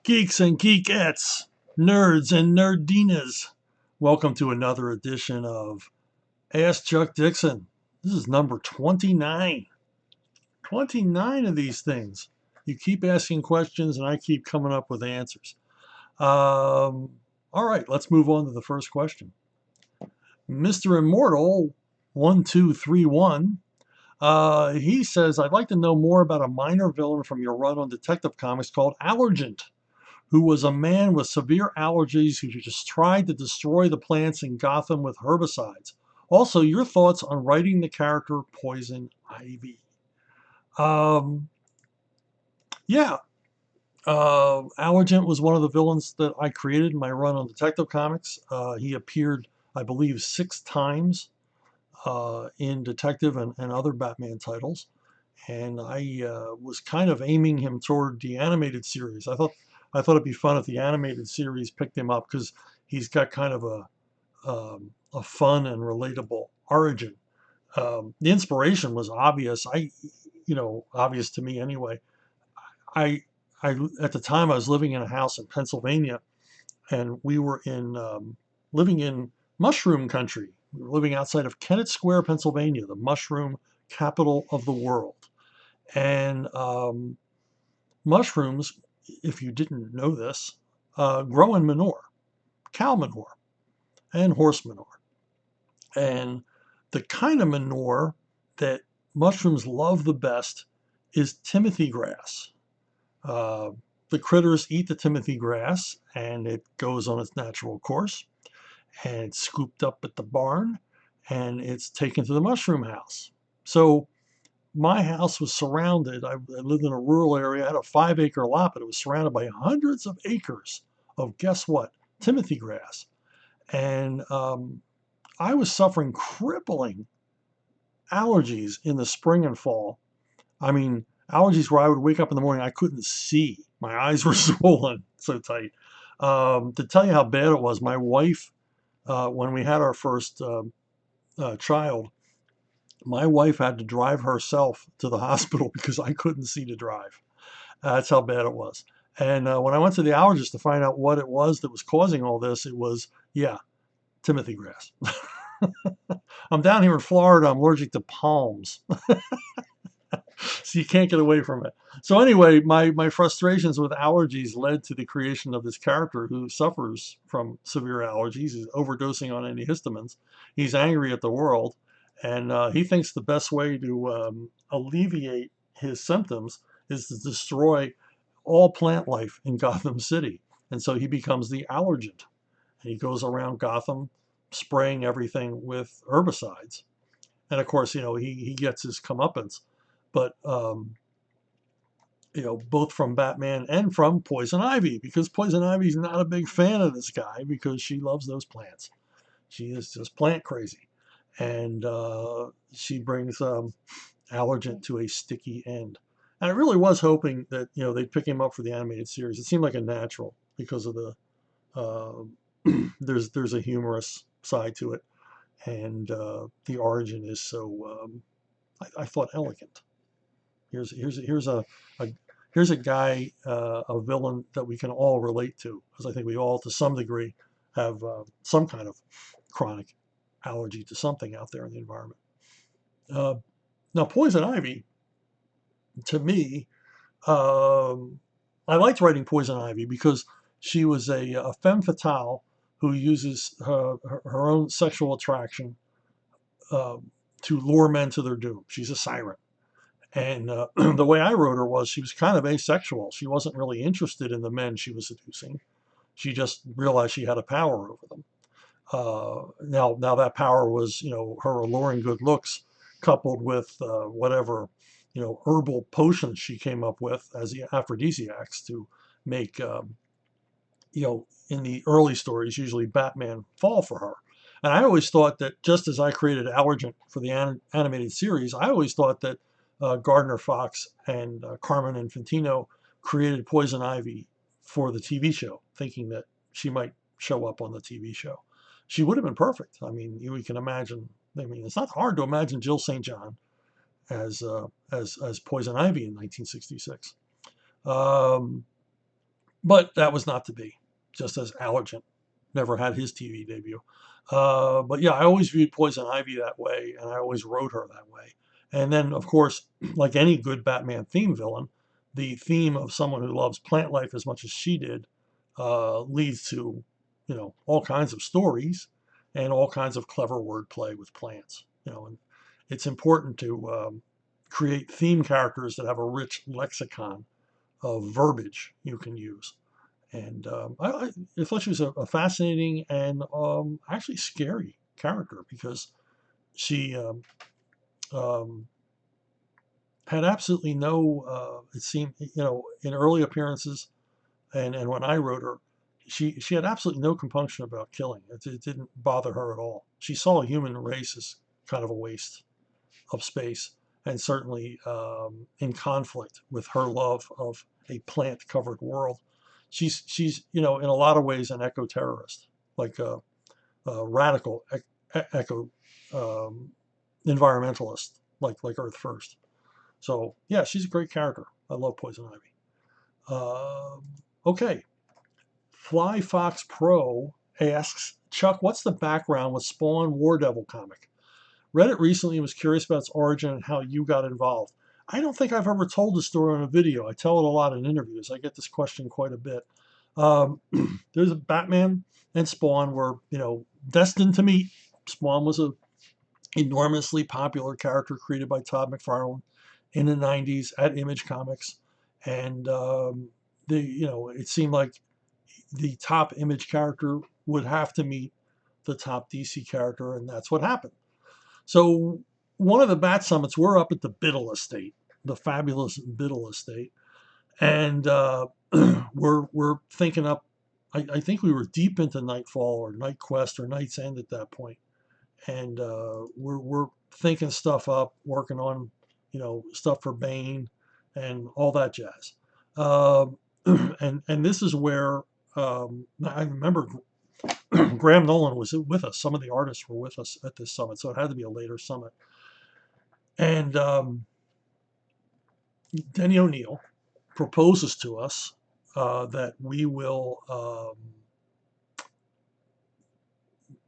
Geeks and geekettes, nerds and nerdinas. Welcome to another edition of Ask Chuck Dixon. This is number 29. 29 of these things. You keep asking questions and I keep coming up with answers. All right, let's move on to the first question. Mr. Immortal 1231. He says, I'd like to know more about a minor villain from your run on Detective Comics called Allergent, who was a man with severe allergies who just tried to destroy the plants in Gotham with herbicides. Also, your thoughts on writing the character Poison Ivy. Um, yeah, Allergent was one of the villains that I created in my run on Detective Comics. He appeared, I believe, 6 times in Detective and other Batman titles. And I was kind of aiming him toward the animated series. I thought it'd be fun if the animated series picked him up because he's got kind of a fun and relatable origin. The inspiration was obvious. Obvious to me anyway. I, I at the time I was living in a house in Pennsylvania, and we were living in mushroom country. We were living outside of Kennett Square, Pennsylvania, the mushroom capital of the world. And mushrooms, if you didn't know this, grow in manure, cow manure, and horse manure. And the kind of manure that mushrooms love the best is Timothy grass. Uh, the critters eat the Timothy grass and it goes on its natural course, and it's scooped up at the barn and it's taken to the mushroom house. So my house was surrounded. I lived in a rural area. I had a 5-acre lot, but it was surrounded by hundreds of acres of, guess what? Timothy grass. And I was suffering crippling allergies in the spring and fall. I mean, allergies where I would wake up in the morning, I couldn't see. My eyes were swollen so tight. To tell you how bad it was, my wife, when we had our first child, my wife had to drive herself to the hospital because I couldn't see to drive. That's how bad it was. And when I went to the allergist to find out what it was that was causing all this, it was, yeah, Timothy grass. I'm down here in Florida. I'm allergic to palms. So you can't get away from it. So anyway, my frustrations with allergies led to the creation of this character who suffers from severe allergies. He's overdosing on antihistamines. He's angry at the world, and he thinks the best way to alleviate his symptoms is to destroy all plant life in Gotham City. And so he becomes the allergent, and he goes around Gotham spraying everything with herbicides. And of course, he gets his comeuppance, but both from Batman and from Poison Ivy, because Poison Ivy's not a big fan of this guy because she loves those plants. She is just plant crazy, and she brings Allergent to a sticky end. And I really was hoping that they'd pick him up for the animated series. It seemed like a natural because of the there's a humorous side to it, and the origin is so I thought elegant. Here's a guy, a villain that we can all relate to, because I think we all, to some degree, have some kind of chronic allergy to something out there in the environment. Now, Poison Ivy, to me, I liked writing Poison Ivy because she was a femme fatale who uses her own sexual attraction uh, to lure men to their doom. She's a siren. And the way I wrote her was she was kind of asexual. She wasn't really interested in the men she was seducing. She just realized she had a power over them. Now that power was, her alluring good looks coupled with whatever, herbal potions she came up with as the aphrodisiacs to make, in the early stories, usually Batman fall for her. And I always thought that just as I created Allergent for the animated series, I always thought that Gardner Fox and Carmen Infantino created Poison Ivy for the TV show, thinking that she might show up on the TV show. She would have been perfect. I mean, you can imagine. I mean, it's not hard to imagine Jill St. John as Poison Ivy in 1966. But that was not to be, just as Allergent never had his TV debut. But yeah, I always viewed Poison Ivy that way, and I always wrote her that way. And then, of course, like any good Batman theme villain, the theme of someone who loves plant life as much as she did leads to, all kinds of stories and all kinds of clever wordplay with plants. And it's important to create theme characters that have a rich lexicon of verbiage you can use. And I thought she was a fascinating and actually scary character because she um, had absolutely no, it seemed, in early appearances and when I wrote her, she had absolutely no compunction about killing. It didn't bother her at all. She saw a human race as kind of a waste of space and certainly in conflict with her love of a plant-covered world. She's in a lot of ways an eco-terrorist, like a radical eco um, environmentalist, like Earth First. So yeah, she's a great character. I love Poison Ivy. Okay, Fly Fox Pro asks Chuck, what's the background with Spawn War Devil comic? Read it recently and was curious about its origin and how you got involved. I don't think I've ever told the story on a video. I tell it a lot in interviews. I get this question quite a bit. Um, there's a Batman and Spawn were, destined to meet. Spawn was a enormously popular character created by Todd McFarlane in the 90s at Image Comics. And it seemed like the top Image character would have to meet the top DC character, and that's what happened. So one of the Bat Summits, we're up at the Biddle Estate, the fabulous Biddle Estate, and we're thinking up. I think we were deep into Nightfall or Night Quest or Night's End at that point, and we're thinking stuff up, working on stuff for Bane and all that jazz. And this is where I remember Graham Nolan was with us. Some of the artists were with us at this summit, so it had to be a later summit. And Denny O'Neil proposes to us that we will.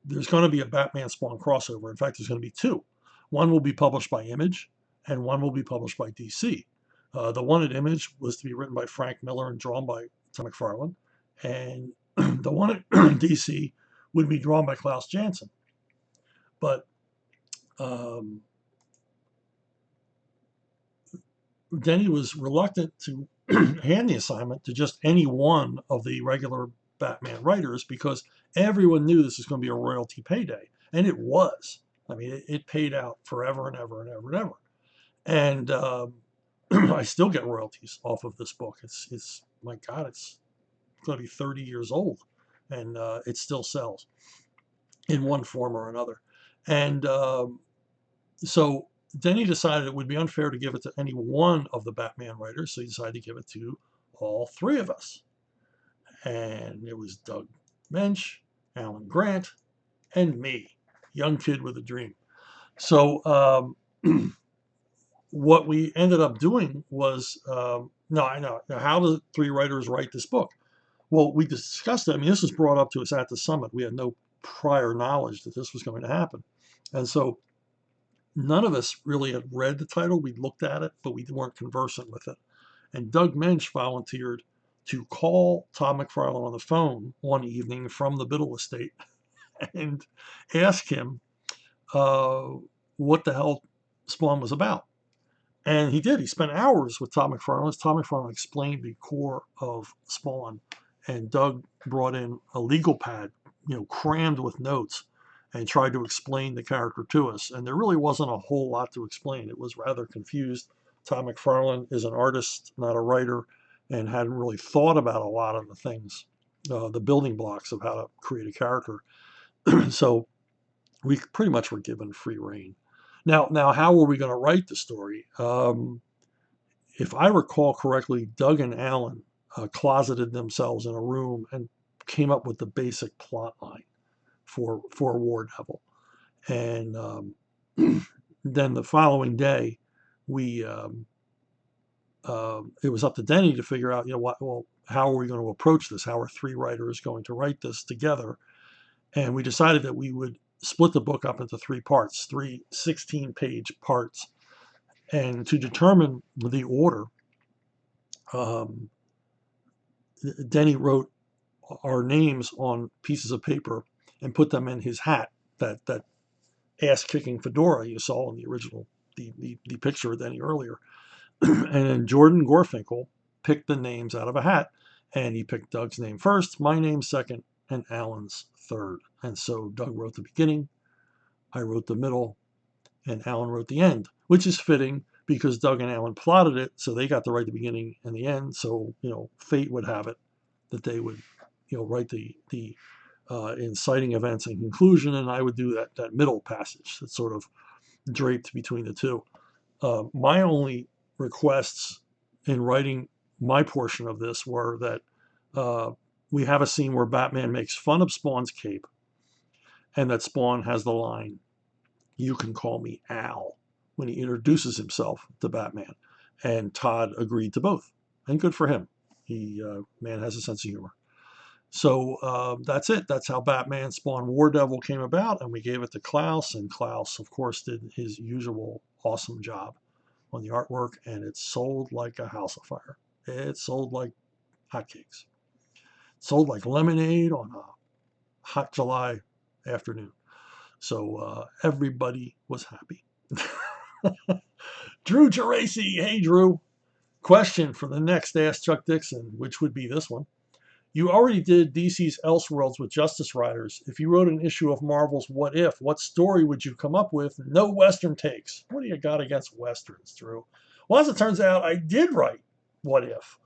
There's going to be a Batman Spawn crossover. In fact, there's going to be two. One will be published by Image, and one will be published by DC. The one at Image was to be written by Frank Miller and drawn by Tom McFarlane, and the one at DC would be drawn by Klaus Janson. But Denny was reluctant to hand the assignment to just any one of the regular Batman writers because everyone knew this was going to be a royalty payday. And it was. I mean, it paid out forever and ever and ever and ever. And I still get royalties off of this book. It's my God, it's going to be 30 years old. And it still sells in one form or another. And so Denny decided it would be unfair to give it to any one of the Batman writers, so he decided to give it to all three of us. And it was Doug Mensch, Alan Grant, and me, young kid with a dream. So what we ended up doing was, now how do three writers write this book? Well, we discussed it. I mean, this was brought up to us at the summit. We had no prior knowledge that this was going to happen. And so none of us really had read the title. We looked at it, but we weren't conversant with it. And Doug Mensch volunteered to call Tom McFarlane on the phone one evening from the Biddle Estate and ask him what the hell Spawn was about. And he did. He spent hours with Tom McFarlane. Tom McFarlane explained the core of Spawn, and Doug brought in a legal pad, crammed with notes, and tried to explain the character to us. And there really wasn't a whole lot to explain. It was rather confused. Tom McFarlane is an artist, not a writer, and hadn't really thought about a lot of the things, the building blocks of how to create a character. So we pretty much were given free rein. Now, how were we going to write the story? If I recall correctly, Doug and Alan closeted themselves in a room and came up with the basic plot line for War Devil. And then the following day, we it was up to Denny to figure out, what. Well, how are we going to approach this? How are three writers going to write this together? And we decided that we would split the book up into three parts, three 16-page parts. And to determine the order, um, Denny wrote our names on pieces of paper and put them in his hat, that ass-kicking fedora you saw in the original, the picture of Denny earlier. And then Jordan Gorfinkel picked the names out of a hat, and he picked Doug's name first, my name second, and Alan's third. And so Doug wrote the beginning, I wrote the middle, and Alan wrote the end, which is fitting because Doug and Alan plotted it, so they got to write the beginning and the end. So fate would have it that they would write the inciting events and conclusion, and I would do that middle passage that's sort of draped between the two. My only requests in writing my portion of this were that we have a scene where Batman makes fun of Spawn's cape, and that Spawn has the line, "You can call me Al," when he introduces himself to Batman. And Todd agreed to both, and good for him. He man has a sense of humor. So that's it. That's how Batman Spawn War Devil came about, and we gave it to Klaus, and Klaus, of course, did his usual awesome job on the artwork, and it sold like a house afire. It sold like hotcakes. It sold like lemonade on a hot July afternoon. So everybody was happy. Drew Geraci. Hey, Drew. Question for the next Ask Chuck Dixon, which would be this one. You already did DC's Elseworlds with Justice Riders. If you wrote an issue of Marvel's What If, what story would you come up with? No Western takes. What do you got against Westerns, Drew? Well, as it turns out, I did write What If.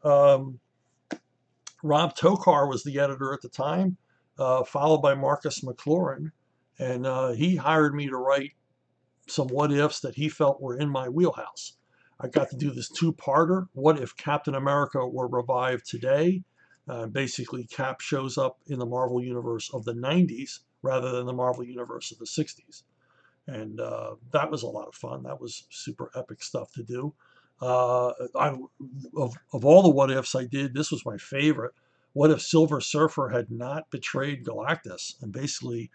Rob Tokar was the editor at the time, followed by Marcus McLaurin, and he hired me to write some what ifs that he felt were in my wheelhouse. I got to do this two-parter. What if Captain America were revived today? Basically, Cap shows up in the Marvel Universe of the 90s rather than the Marvel Universe of the 60s. And that was a lot of fun. That was super epic stuff to do. Of all the what ifs I did, this was my favorite. What if Silver Surfer had not betrayed Galactus? And basically,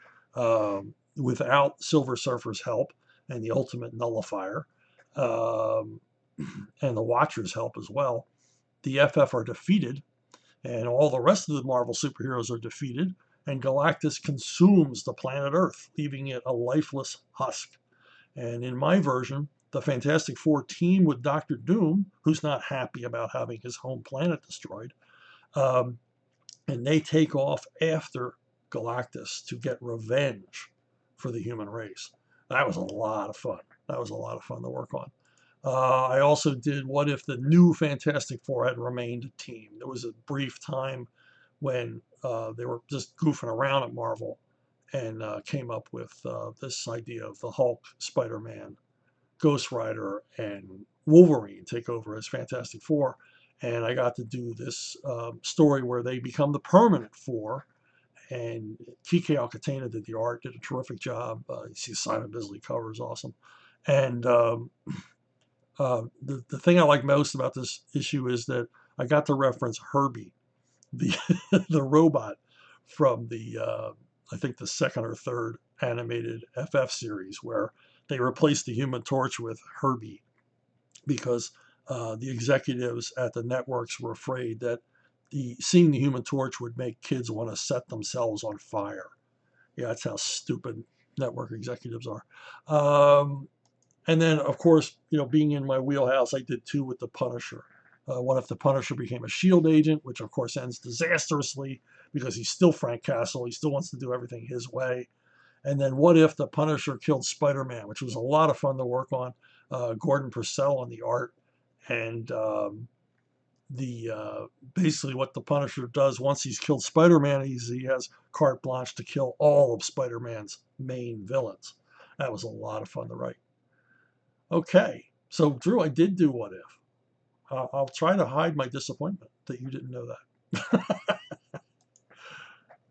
without Silver Surfer's help and the Ultimate Nullifier, and the Watcher's help as well, the FF are defeated, and all the rest of the Marvel superheroes are defeated, and Galactus consumes the planet Earth, leaving it a lifeless husk. And in my version, the Fantastic Four team with Doctor Doom, who's not happy about having his home planet destroyed, and they take off after Galactus to get revenge for the human race. That was a lot of fun. That was a lot of fun to work on. I also did what if the new Fantastic Four had remained a team. There was a brief time when they were just goofing around at Marvel and came up with this idea of the Hulk, Spider-Man, Ghost Rider, and Wolverine take over as Fantastic Four. And I got to do this story where they become the permanent Four. And Kike Alcatena did the art, did a terrific job. You see Simon Bisley cover is awesome. And the thing I like most about this issue is that I got to reference Herbie, the the robot from the I think the second or third animated FF series, where they replaced the Human Torch with Herbie because the executives at the networks were afraid that seeing the Human Torch would make kids want to set themselves on fire. Yeah, that's how stupid network executives are. And then, of course, being in my wheelhouse, I did two with the Punisher. What if the Punisher became a SHIELD agent, which of course ends disastrously because he's still Frank Castle. He still wants to do everything his way. And then what if the Punisher killed Spider-Man, which was a lot of fun to work on. Gordon Purcell on the art. And basically what the Punisher does once he's killed Spider-Man, he has carte blanche to kill all of Spider-Man's main villains. That was a lot of fun to write. Okay, so Drew, I did do what if. I'll try to hide my disappointment that you didn't know that.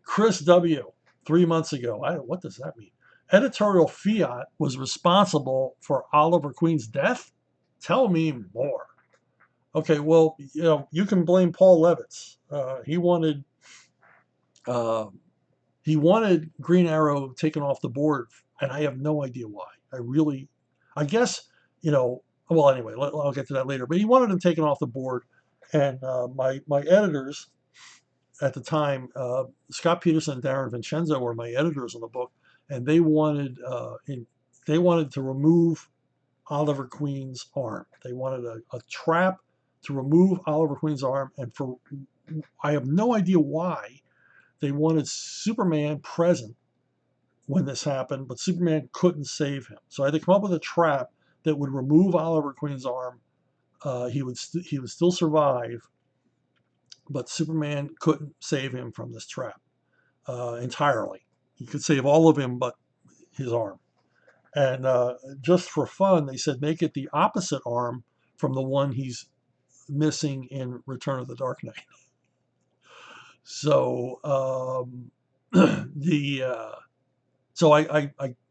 Chris W., 3 months ago. What does that mean? Editorial Fiat was responsible for Oliver Queen's death? Tell me more. Okay, well, you can blame Paul Levitz. Uh, he wanted Green Arrow taken off the board, and I have no idea why. I guess, well, anyway, I'll get to that later. But he wanted him taken off the board, and my editors at the time, Scott Peterson and Darren Vincenzo were my editors on the book, and they wanted to remove Oliver Queen's arm. They wanted a trap to remove Oliver Queen's arm, and I have no idea why they wanted Superman present when this happened, but Superman couldn't save him. So I had to come up with a trap that would remove Oliver Queen's arm. He would still survive, but Superman couldn't save him from this trap entirely. He could save all of him, but his arm. And just for fun, they said make it the opposite arm from the one he's missing in Return of the Dark Knight. So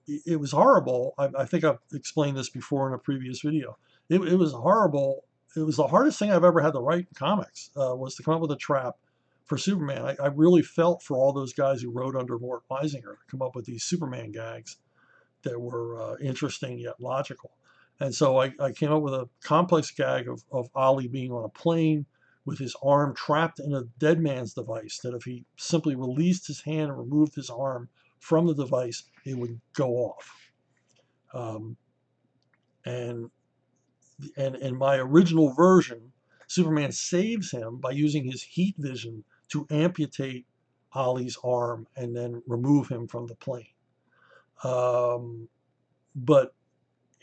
it was horrible. I think I've explained this before in a previous video. It was horrible. It was the hardest thing I've ever had to write in comics, was to come up with a trap for Superman. I really felt for all those guys who wrote under Mort Weisinger to come up with these Superman gags that were interesting yet logical. And so I came up with a complex gag of Ollie being on a plane with his arm trapped in a dead man's device, that if he simply released his hand and removed his arm from the device, it would go off. And in my original version, Superman saves him by using his heat vision to amputate Ollie's arm and then remove him from the plane. But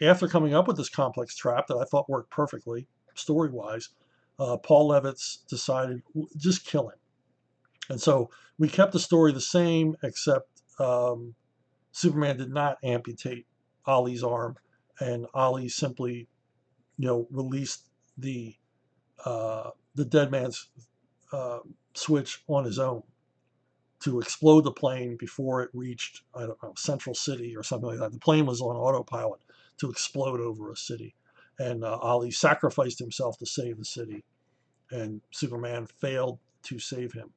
after coming up with this complex trap that I thought worked perfectly, story-wise, Paul Levitz decided, just kill him. And so we kept the story the same, except Superman did not amputate Ollie's arm, and Ollie simply, released the dead man's switch on his own to explode the plane before it reached, I don't know, Central City or something like that. The plane was on autopilot to explode over a city. And Ollie sacrificed himself to save the city, and Superman failed to save him.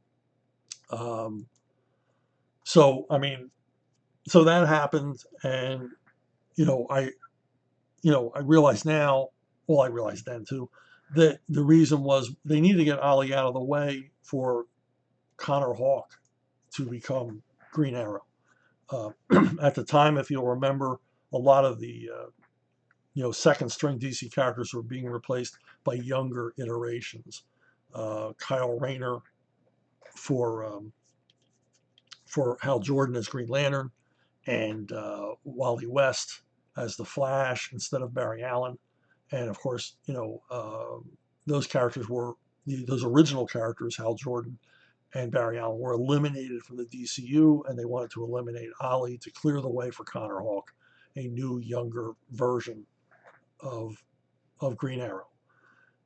So that happened, and I realize now, well, I realized then too, that the reason was they needed to get Ollie out of the way for Connor Hawke to become Green Arrow. At the time, if you'll remember, a lot of the second string DC characters were being replaced by younger iterations. Kyle Rayner for Hal Jordan as Green Lantern, and Wally West as the Flash instead of Barry Allen. And of course, those characters those original characters, Hal Jordan and Barry Allen, were eliminated from the DCU, and they wanted to eliminate Ollie to clear the way for Connor Hawke, a new, younger version of Green Arrow.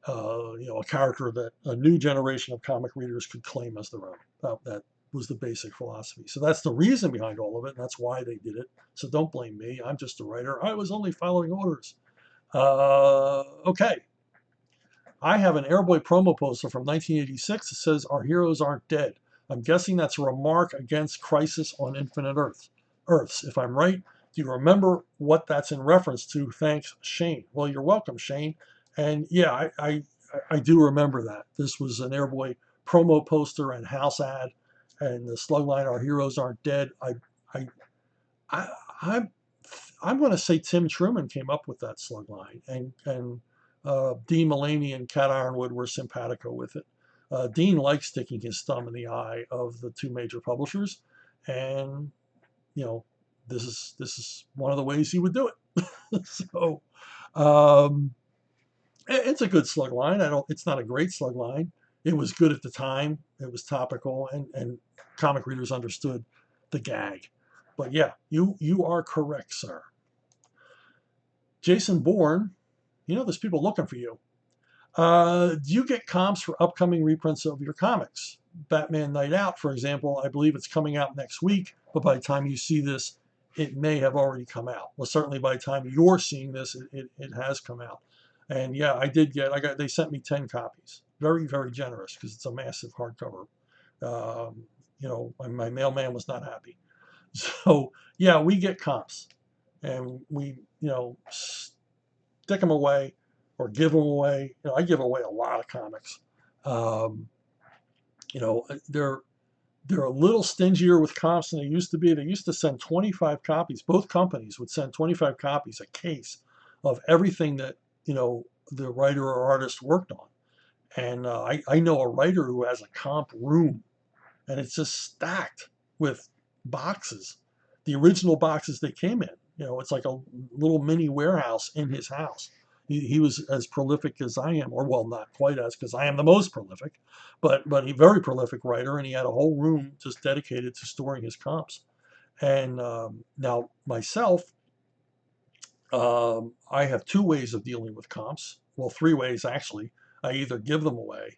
A character that a new generation of comic readers could claim as their own. That was the basic philosophy. So that's the reason behind all of it, and that's why they did it. So don't blame me. I'm just a writer. I was only following orders. Okay. I have an Airboy promo poster from 1986 that says, "Our heroes aren't dead." I'm guessing that's a remark against Crisis on Infinite Earths. If I'm right, do you remember what that's in reference to? Thanks, Shane. Well, you're welcome, Shane. And yeah, I do remember that. This was an Airboy promo poster and house ad, and the slugline, "Our heroes aren't dead." I'm going to say Tim Truman came up with that slugline, and Dean Mulaney and Cat Ironwood were simpatico with it. Dean liked sticking his thumb in the eye of the two major publishers, and this is one of the ways he would do it. So it's a good slug line. It's not a great slug line. It was good at the time. It was topical, and comic readers understood the gag. But yeah, you are correct, sir. Jason Bourne, there's people looking for you. Do you get comps for upcoming reprints of your comics? Batman Night Out, for example, I believe it's coming out next week, but by the time you see this, it may have already come out. Well, certainly by the time you're seeing this, it has come out. And yeah, they sent me 10 copies. Very, very generous because it's a massive hardcover. Um, my mailman was not happy. So yeah, we get comps and we, stick them away or give them away. I give away a lot of comics. Um, they're a little stingier with comps than they used to be. They used to send 25 copies. Both companies would send 25 copies a case of everything that the writer or artist worked on. And I know a writer who has a comp room, and it's just stacked with boxes, the original boxes they came in. It's like a little mini warehouse in his house. He was as prolific as I am, or well, not quite as, because I am the most prolific, but a very prolific writer, and he had a whole room just dedicated to storing his comps. And now myself, I have two ways of dealing with comps. Well, three ways actually. I either give them away,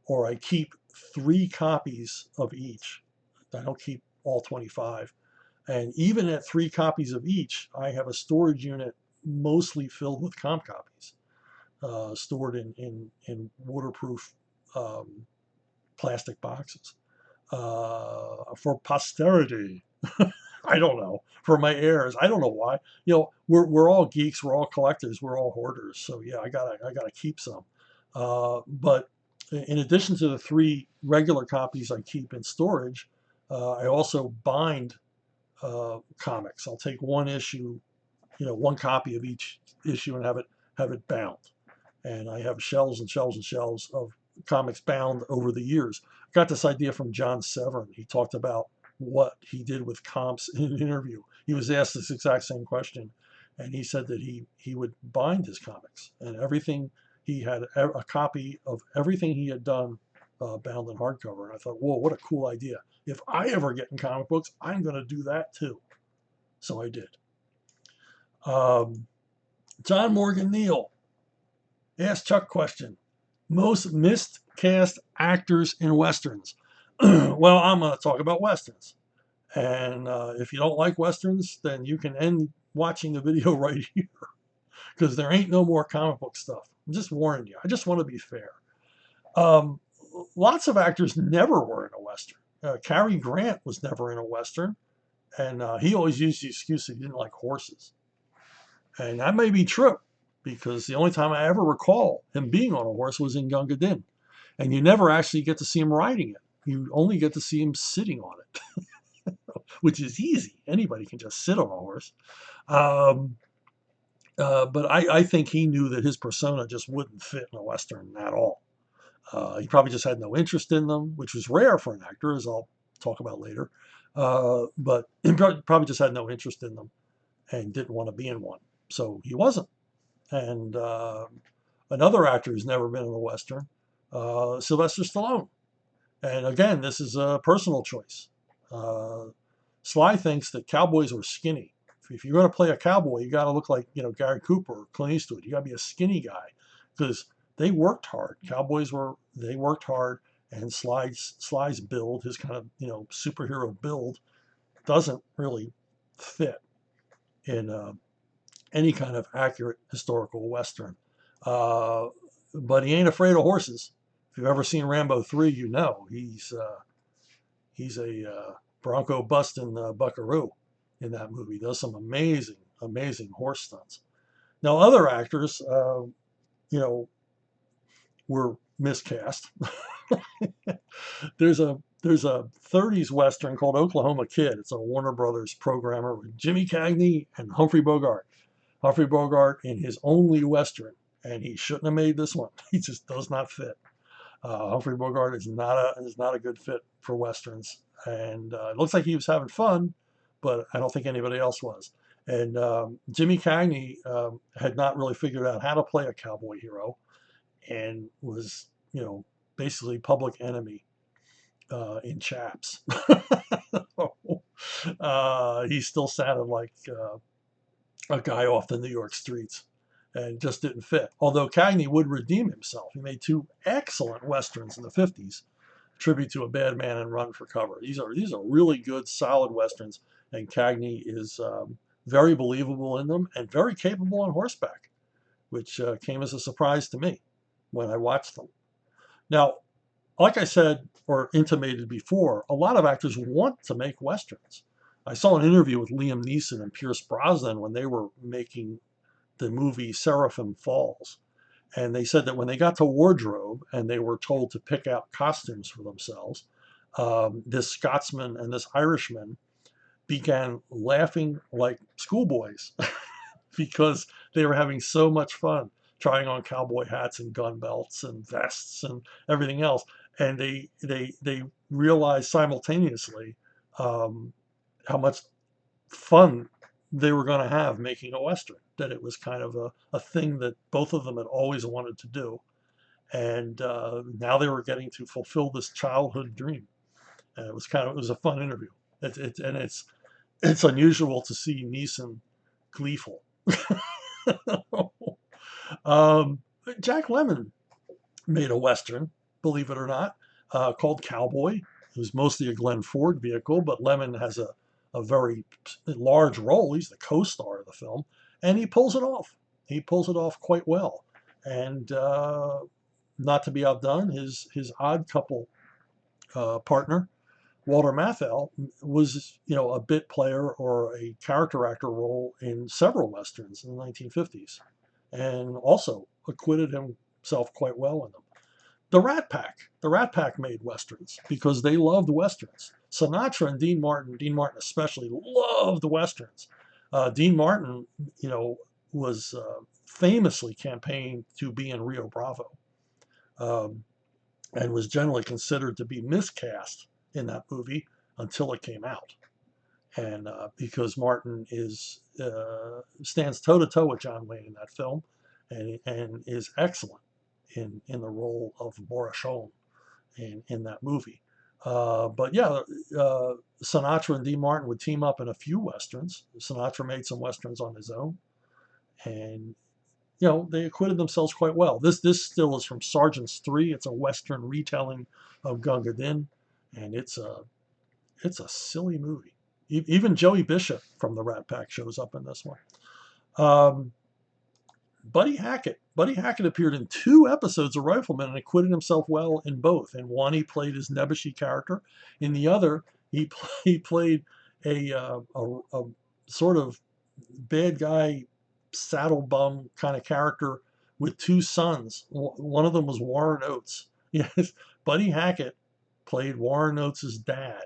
or I keep 3 copies of each. I don't keep all 25. And even at 3 copies of each, I have a storage unit mostly filled with comp copies, stored in waterproof um, plastic boxes for posterity. I don't know, for my heirs. I don't know why. We're all geeks, we're all collectors, we're all hoarders. So yeah, I gotta keep some. But in addition to the 3 regular copies I keep in storage, I also bind comics. I'll take one issue, 1 copy of each issue, and have it bound. And I have shelves and shelves and shelves of comics bound over the years. I got this idea from John Severn. He talked about what he did with comps in an interview. He was asked this exact same question, and he said that he would bind his comics, and everything he had a copy of everything he had done bound in hardcover. And I thought, whoa, what a cool idea. If I ever get in comic books, I'm going to do that too. So I did. John Morgan Neal asked Chuck question. Most miscast actors in Westerns. Well, I'm going to talk about Westerns. And if you don't like Westerns, then you can end watching the video right here because there ain't no more comic book stuff. I'm just warning you. I just want to be fair. Lots of actors never were in a Western. Cary Grant was never in a Western, and he always used the excuse that he didn't like horses. And that may be true because the only time I ever recall him being on a horse was in Gunga Din. And you never actually get to see him riding it. You only get to see him sitting on it, which is easy. Anybody can just sit on a horse. But I think he knew that his persona just wouldn't fit in a Western at all. He probably just had no interest in them, which was rare for an actor, as I'll talk about later. But he probably just had no interest in them and didn't want to be in one. So he wasn't. And another actor who's never been in a Western, Sylvester Stallone. And again, this is a personal choice. Sly thinks that cowboys were skinny. If you're going to play a cowboy, you got to look like Gary Cooper or Clint Eastwood. You got to be a skinny guy because they worked hard. They worked hard, and Sly's build, his kind of superhero build, doesn't really fit in any kind of accurate historical Western. But he ain't afraid of horses. If you've ever seen Rambo 3, you know he's a bronco busting buckaroo in that movie. He does some amazing, amazing horse stunts. Now, other actors, were miscast. There's a 30s Western called Oklahoma Kid. It's a Warner Brothers programmer with Jimmy Cagney and Humphrey Bogart. Humphrey Bogart in his only Western, and he shouldn't have made this one. He just does not fit. Humphrey Bogart is not a good fit for Westerns, and it looks like he was having fun, but I don't think anybody else was. And Jimmy Cagney had not really figured out how to play a cowboy hero, and was basically public enemy in Chaps. He still sounded like a guy off the New York streets and just didn't fit. Although Cagney would redeem himself. He made 2 excellent Westerns in the 50s, Tribute to a Bad Man and Run for Cover. These are really good, solid Westerns, and Cagney is very believable in them and very capable on horseback. which came as a surprise to me when I watched them. Now, like I said or intimated before, a lot of actors want to make Westerns. I saw an interview with Liam Neeson and Pierce Brosnan when they were making the movie Seraphim Falls. And they said that when they got to wardrobe and they were told to pick out costumes for themselves, this Scotsman and this Irishman began laughing like schoolboys because they were having so much fun trying on cowboy hats and gun belts and vests and everything else. And they realized simultaneously how much fun they were going to have making a Western, that it was kind of a thing that both of them had always wanted to do. And now they were getting to fulfill this childhood dream. And it was a fun interview. And it's unusual to see Neeson gleeful. um, Jack Lemmon made a Western, believe it or not, called Cowboy. It was mostly a Glenn Ford vehicle, but Lemmon has a very large role. He's the co-star of the film, and he pulls it off. He pulls it off quite well. And not to be outdone, his odd couple partner, Walter Matthau, was a bit player or a character actor role in several westerns in the 1950s, and also acquitted himself quite well in them. The Rat Pack made westerns because they loved westerns. Sinatra and Dean Martin especially, loved westerns. Dean Martin, was famously campaigned to be in Rio Bravo, and was generally considered to be miscast in that movie until it came out. And because Martin stands toe to toe with John Wayne in that film, and is excellent in the role of Morachon in that movie. But yeah, Sinatra and Dean Martin would team up in a few westerns. Sinatra made some westerns on his own, and they acquitted themselves quite well. This still is from Sergeant's 3. It's a western retelling of Gunga Din, and it's a silly movie. Even Joey Bishop from the Rat Pack shows up in this one. Buddy Hackett appeared in 2 episodes of Rifleman and acquitted himself well in both. In one, he played his Nebuchadnezzar character. In the other, he played a sort of bad guy, saddle bum kind of character with 2 sons. One of them was Warren Oates. Yes, Buddy Hackett played Warren Oates' dad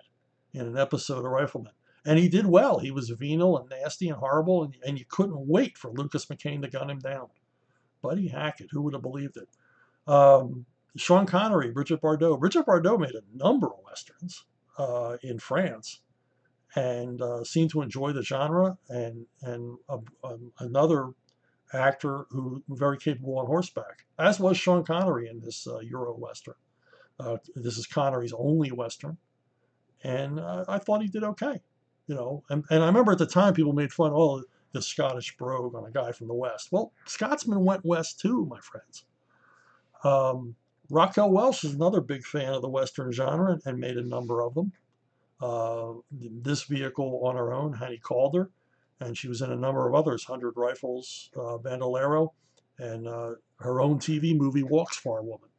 in an episode of Rifleman. And he did well. He was venal and nasty and horrible, and you couldn't wait for Lucas McCain to gun him down. Buddy Hackett, who would have believed it? Sean Connery, Bridget Bardot. Bridget Bardot made a number of westerns in France, and seemed to enjoy the genre. And another actor who was very capable on horseback, as was Sean Connery in this Euro western. This is Connery's only western, and I thought he did okay. And I remember at the time people made fun, the Scottish brogue on a guy from the West. Well, Scotsmen went west too, my friends. Raquel Welsh is another big fan of the Western genre and made a number of them. This vehicle on her own, Hanny Calder, and she was in a number of others, 100 Rifles, Bandolero, and her own TV movie, Walks Far Woman.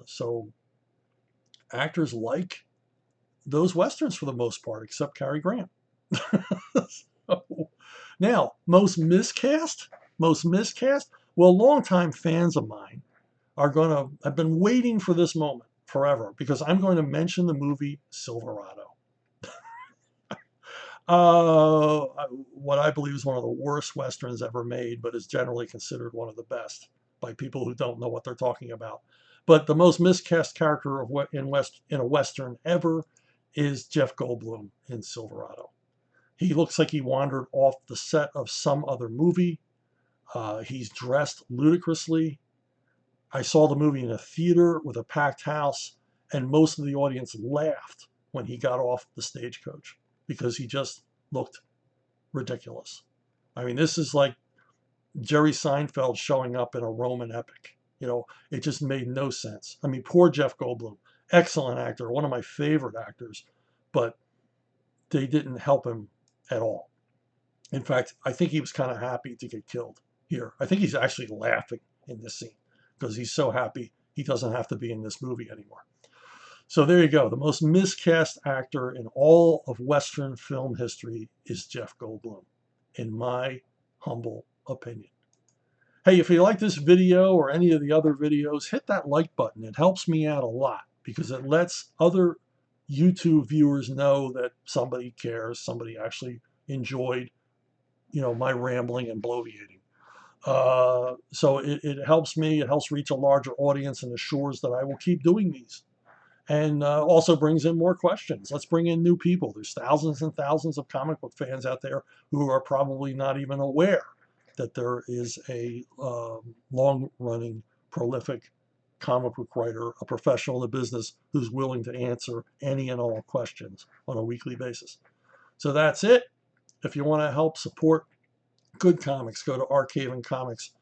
So actors like those westerns for the most part, except Cary Grant. Now, most miscast. Well, longtime fans of mine have been waiting for this moment forever, because I'm going to mention the movie Silverado. What I believe is one of the worst westerns ever made, but is generally considered one of the best by people who don't know what they're talking about. But the most miscast character in a western ever is Jeff Goldblum in Silverado. He looks like he wandered off the set of some other movie. He's dressed ludicrously. I saw the movie in a theater with a packed house, and most of the audience laughed when he got off the stagecoach because he just looked ridiculous. I mean, this is like Jerry Seinfeld showing up in a Roman epic. It just made no sense. I mean, poor Jeff Goldblum, excellent actor, one of my favorite actors, but they didn't help him at all. In fact, I think he was kind of happy to get killed. here. I think he's actually laughing in this scene because he's so happy he doesn't have to be in this movie anymore. So there you go. The most miscast actor in all of Western film history is Jeff Goldblum, in my humble opinion. Hey, if you like this video or any of the other videos, hit that like button. It helps me out a lot because it lets other YouTube viewers know that somebody cares, somebody actually enjoyed, my rambling and bloviating. So it helps me, it helps reach a larger audience and assures that I will keep doing these. And also brings in more questions. Let's bring in new people. There's thousands and thousands of comic book fans out there who are probably not even aware that there is a long-running, prolific comic book writer, a professional in the business who's willing to answer any and all questions on a weekly basis. So that's it. If you want to help support good comics, go to Archaven Comics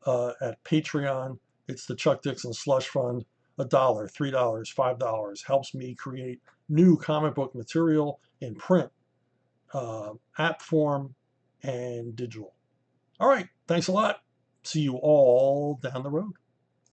at Patreon. It's the Chuck Dixon Slush Fund. $1, $3, $5 helps me create new comic book material in print, app form, and digital. All right, thanks a lot. See you all down the road.